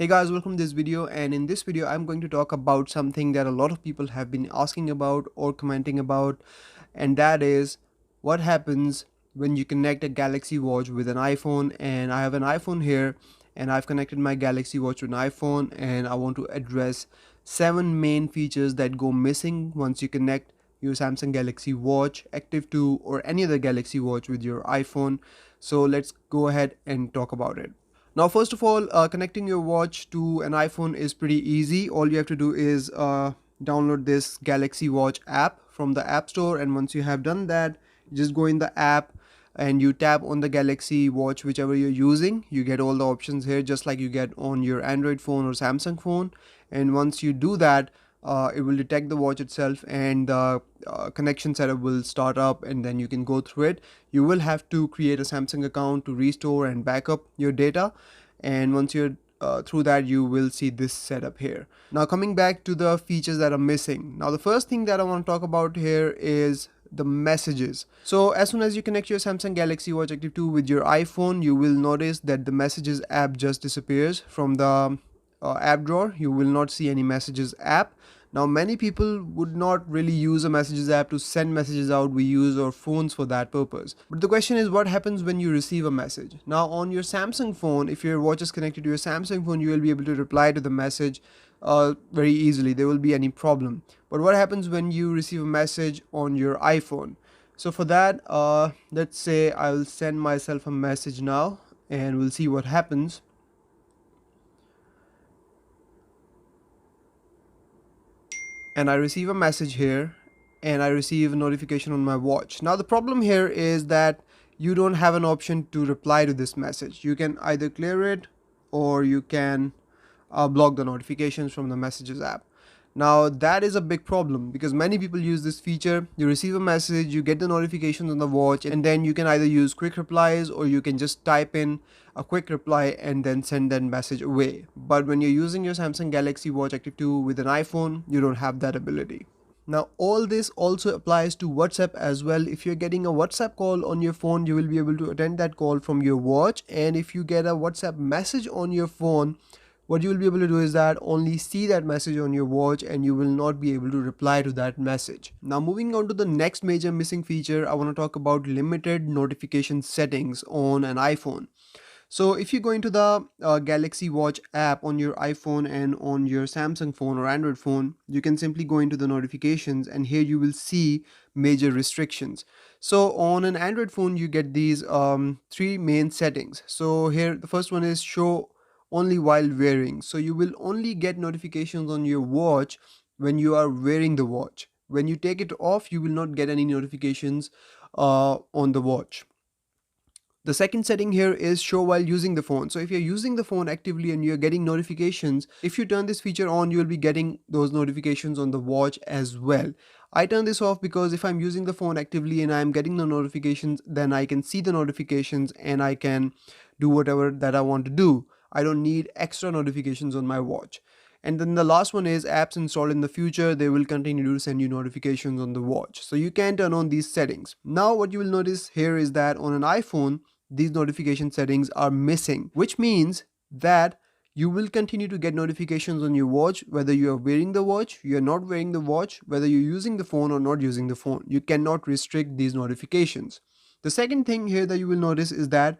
Hey guys, welcome to this video, and in this video I'm going to talk about something that a lot of people have been asking about or commenting about, and that is what happens when you connect a Galaxy Watch with an iPhone. And I have an iPhone here and I've connected my Galaxy Watch with an iPhone, and I want to address 7 main features that go missing once you connect your Samsung Galaxy Watch Active 2 or any other Galaxy Watch with your iPhone. So let's go ahead and talk about it. Now, first of all, connecting your watch to an iPhone is pretty easy. All you have to do is download this Galaxy Watch app from the App Store, and once you have done that, just go in the app and you tap on the Galaxy Watch, whichever you're using. You get all the options here, just like you get on your Android phone or Samsung phone. And once you do that, it will detect the watch itself, and the connection setup will start up, and then you can go through it. You will have to create a Samsung account to restore and backup your data, and once you're through that, you will see this setup here. Now, coming back to the features that are missing. Now, the first thing that I want to talk about here is the messages. So as soon as you connect your Samsung Galaxy Watch Active 2 with your iPhone, you will notice that the messages app just disappears from the app drawer. You will not see any messages app. Now, many people would not really use a messages app to send messages out. We use our phones for that purpose. But the question is, what happens when you receive a message? Now, on your Samsung phone, if your watch is connected to your Samsung phone, you will be able to reply to the message very easily. There will be any problem. But what happens when you receive a message on your iPhone? So for that, let's say I'll send myself a message now, and we'll see what happens. And I receive a message here, and I receive a notification on my watch. Now, the problem here is that you don't have an option to reply to this message. You can either clear it, or you can block the notifications from the messages app. Now, that is a big problem because many people use this feature. You receive a message, you get the notifications on the watch, and then you can either use quick replies, or you can just type in a quick reply and then send that message away. But when you're using your Samsung Galaxy Watch Active 2 with an iPhone, you don't have that ability. Now, all this also applies to WhatsApp as well. If you're getting a WhatsApp call on your phone, you will be able to attend that call from your watch. And if you get a WhatsApp message on your phone, what you will be able to do is that only see that message on your watch, and you will not be able to reply to that message. Now, moving on to the next major missing feature, I want to talk about limited notification settings on an iPhone. So if you go into the Galaxy Watch app on your iPhone and on your Samsung phone or Android phone, you can simply go into the notifications, and here you will see major restrictions. So on an Android phone, you get these 3 main settings. So here, the first one is show only while wearing. So you will only get notifications on your watch when you are wearing the watch. When you take it off, you will not get any notifications on the watch. The second setting here is show while using the phone. So if you're using the phone actively and you're getting notifications, if you turn this feature on, you'll be getting those notifications on the watch as well. I turn this off because if I'm using the phone actively and I'm getting the notifications, then I can see the notifications and I can do whatever that I want to do. I don't need extra notifications on my watch. And then the last one is apps installed in the future. They will continue to send you notifications on the watch. So you can turn on these settings. Now, what you will notice here is that on an iPhone, these notification settings are missing, which means that you will continue to get notifications on your watch whether you are wearing the watch, you are not wearing the watch, whether you're using the phone or not using the phone. You cannot restrict these notifications. The second thing here that you will notice is that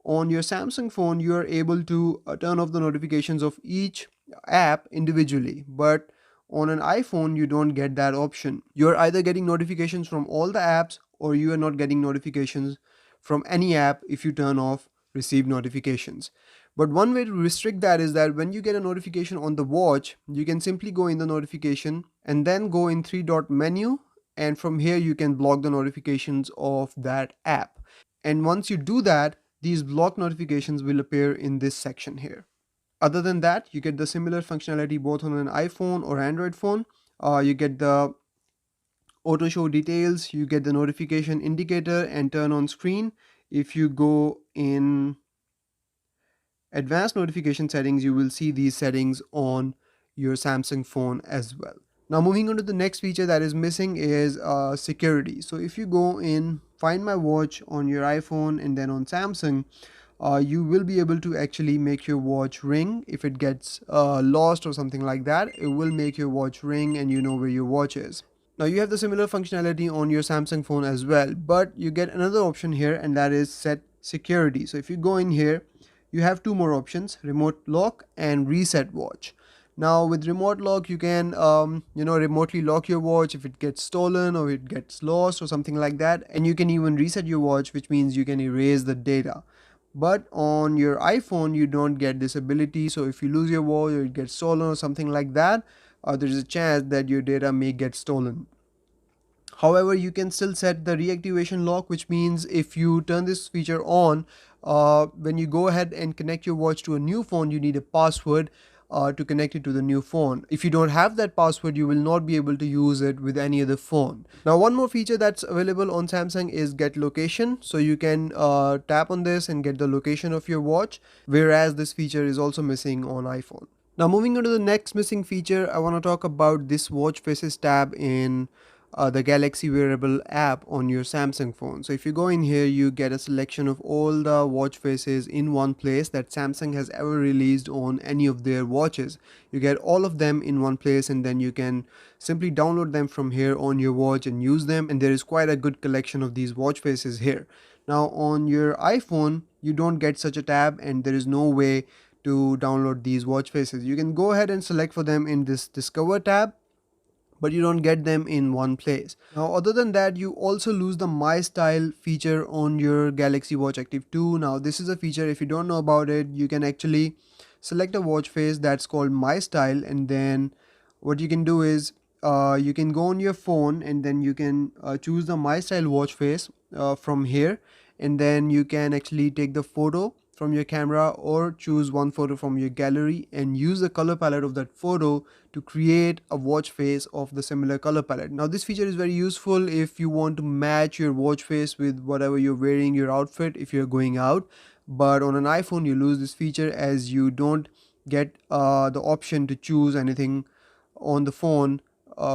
on your Samsung phone, you are able to turn off the notifications of each app individually, but on an iPhone, you don't get that option. You're either getting notifications from all the apps, or you are not getting notifications from any app if you turn off receive notifications. But one way to restrict that is that when you get a notification on the watch, you can simply go in the notification and then go in 3 dot menu, and from here you can block the notifications of that app. And once you do that, these block notifications will appear in this section here. Other than that, you get the similar functionality both on an iPhone or Android phone. You get the auto show details, you get the notification indicator and turn on screen. If you go in advanced notification settings, you will see these settings on your Samsung phone as well. Now, moving on to the next feature that is missing is security. So if you go in find my watch on your iPhone and then on Samsung, you will be able to actually make your watch ring if it gets lost or something like that. It will make your watch ring and you know where your watch is. Now you have the similar functionality on your Samsung phone as well, but you get another option here, and that is set security. So if you go in here, you have two more options: remote lock and reset watch. Now with remote lock, you can remotely lock your watch if it gets stolen or it gets lost or something like that, and you can even reset your watch, which means you can erase the data. But on your iPhone, you don't get this ability. So if you lose your watch or it gets stolen or something like that, there's a chance that your data may get stolen. However, you can still set the reactivation lock, which means if you turn this feature on, when you go ahead and connect your watch to a new phone, you need a password to connect it to the new phone. If you don't have that password, you will not be able to use it with any other phone. Now, one more feature that's available on Samsung is get location. So you can tap on this and get the location of your watch, whereas this feature is also missing on iPhone. Now moving on to the next missing feature, I want to talk about this watch faces tab in the Galaxy wearable app on your Samsung phone. So if you go in here, you get a selection of all the watch faces in one place that Samsung has ever released on any of their watches. You get all of them in one place, and then you can simply download them from here on your watch and use them, and there is quite a good collection of these watch faces here. Now on your iPhone, you don't get such a tab, and there is no way to download these watch faces. You can go ahead and select for them in this Discover tab, but you don't get them in one place. Now other than that, you also lose the My Style feature on your Galaxy Watch Active 2. Now this is a feature, if you don't know about it, you can actually select a watch face that's called My Style, and then what you can do is you can go on your phone and then you can choose the My Style watch face from here, and then you can actually take the photo from your camera or choose one photo from your gallery and use the color palette of that photo to create a watch face of the similar color palette. Now this feature is very useful if you want to match your watch face with whatever you're wearing, your outfit, if you're going out. But on an iPhone, you lose this feature as you don't get the option to choose anything on the phone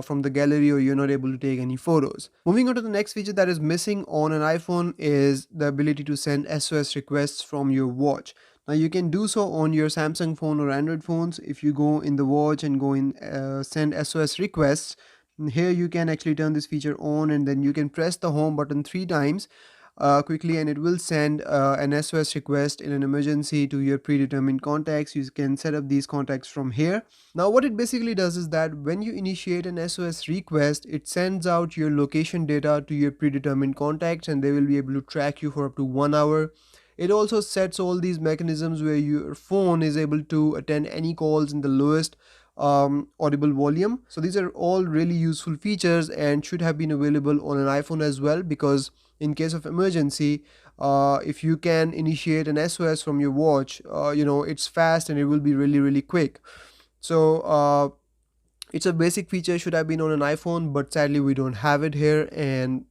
from the gallery, or you're not able to take any photos. Moving on to the next feature that is missing on an iPhone is the ability to send SOS requests from your watch. Now you can do so on your Samsung phone or Android phones. If you go in the watch and go in send SOS requests, here you can actually turn this feature on, and then you can press the home button 3 times quickly, and it will send an SOS request in an emergency to your predetermined contacts. You can set up these contacts from here. Now what it basically does is that when you initiate an SOS request, it sends out your location data to your predetermined contacts, and they will be able to track you for up to 1 hour. It also sets all these mechanisms where your phone is able to attend any calls in the lowest audible volume. So these are all really useful features and should have been available on an iPhone as well, because in case of emergency, if you can initiate an SOS from your watch, it's fast and it will be really quick. So it's a basic feature, should have been on an iPhone, but sadly we don't have it here, and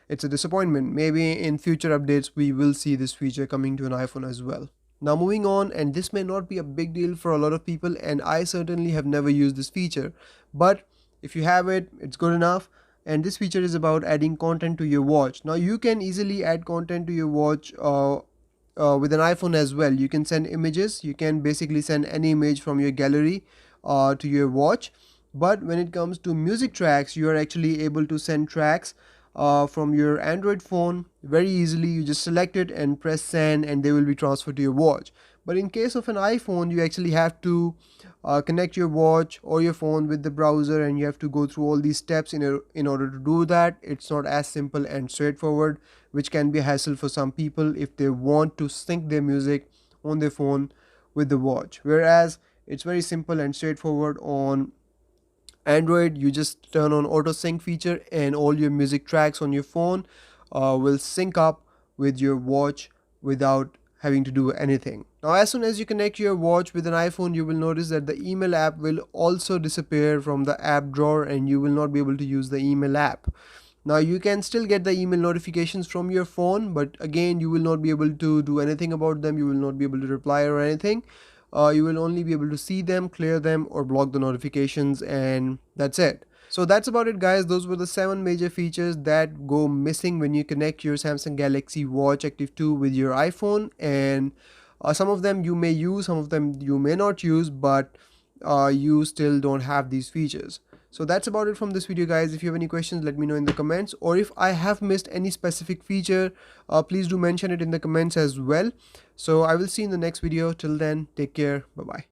it's a disappointment. Maybe in future updates we will see this feature coming to an iPhone as well. Now moving on, and this may not be a big deal for a lot of people, and I certainly have never used this feature, but if you have it, it's good enough. And this feature is about adding content to your watch. Now you can easily add content to your watch with an iPhone as well. You can send images, you can basically send any image from your gallery to your watch. But when it comes to music tracks, you are actually able to send tracks from your Android phone very easily. You just select it and press send, and they will be transferred to your watch. But in case of an iPhone, you actually have to connect your watch or your phone with the browser, and you have to go through all these steps in order to do that. It's not as simple and straightforward, which can be a hassle for some people if they want to sync their music on their phone with the watch. Whereas it's very simple and straightforward on Android. You just turn on auto sync feature, and all your music tracks on your phone will sync up with your watch without having to do anything. Now as soon as you connect your watch with an iPhone, you will notice that the email app will also disappear from the app drawer, and you will not be able to use the email app. Now you can still get the email notifications from your phone, but again you will not be able to do anything about them. You will not be able to reply or anything. You will only be able to see them, clear them, or block the notifications, and that's it. So that's about it, guys. Those were the 7 major features that go missing when you connect your Samsung Galaxy Watch Active 2 with your iPhone. And some of them you may use, some of them you may not use, but you still don't have these features. So that's about it from this video, guys. If you have any questions, let me know in the comments, or if I have missed any specific feature, please do mention it in the comments as well. So I will see you in the next video. Till then, take care. Bye bye.